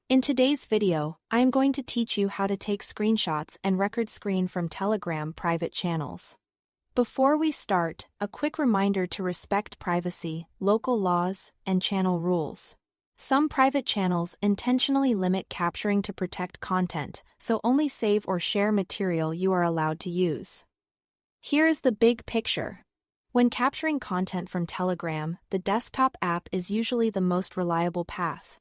In today's video, I am going to teach you how to take screenshots and record screen from Telegram private channels. Before we start, a quick reminder to respect privacy, local laws, and channel rules. Some private channels intentionally limit capturing to protect content, so only save or share material you are allowed to use. Here is the big picture. When capturing content from Telegram, the desktop app is usually the most reliable path.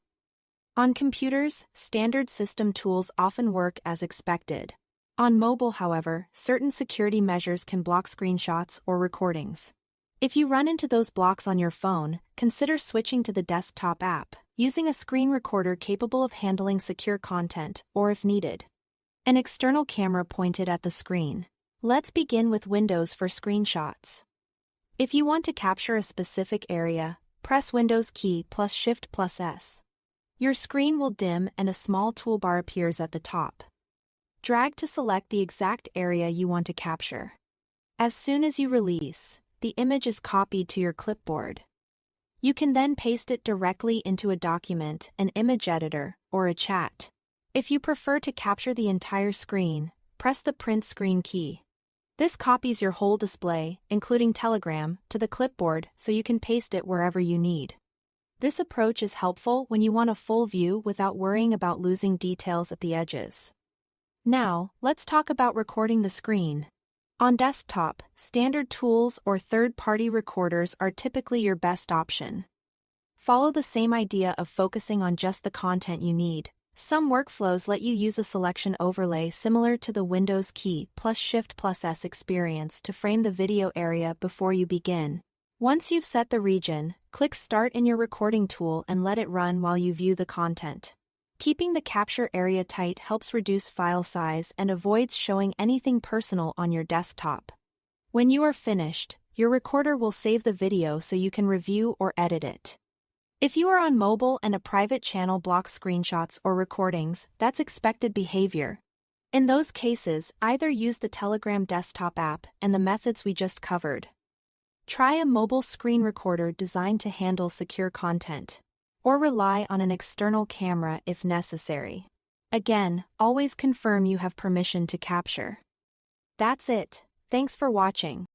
On computers, standard system tools often work as expected. On mobile, however, certain security measures can block screenshots or recordings. If you run into those blocks on your phone, consider switching to the desktop app, using a screen recorder capable of handling secure content, or if needed, an external camera pointed at the screen. Let's begin with Windows for screenshots. If you want to capture a specific area, press Windows key plus Shift plus S. Your screen will dim and a small toolbar appears at the top. Drag to select the exact area you want to capture. As soon as you release, the image is copied to your clipboard. You can then paste it directly into a document, an image editor, or a chat. If you prefer to capture the entire screen, press the Print Screen key. This copies your whole display, including Telegram, to the clipboard so you can paste it wherever you need. This approach is helpful when you want a full view without worrying about losing details at the edges. Now, let's talk about recording the screen. On desktop, standard tools or third-party recorders are typically your best option. Follow the same idea of focusing on just the content you need. Some workflows let you use a selection overlay similar to the Windows key plus Shift plus S experience to frame the video area before you begin. Once you've set the region, click Start in your recording tool and let it run while you view the content. Keeping the capture area tight helps reduce file size and avoids showing anything personal on your desktop. When you are finished, your recorder will save the video so you can review or edit it. If you are on mobile and a private channel blocks screenshots or recordings, that's expected behavior. In those cases, either use the Telegram desktop app and the methods we just covered. Try a mobile screen recorder designed to handle secure content, or rely on an external camera if necessary. Again, always confirm you have permission to capture. That's it. Thanks for watching.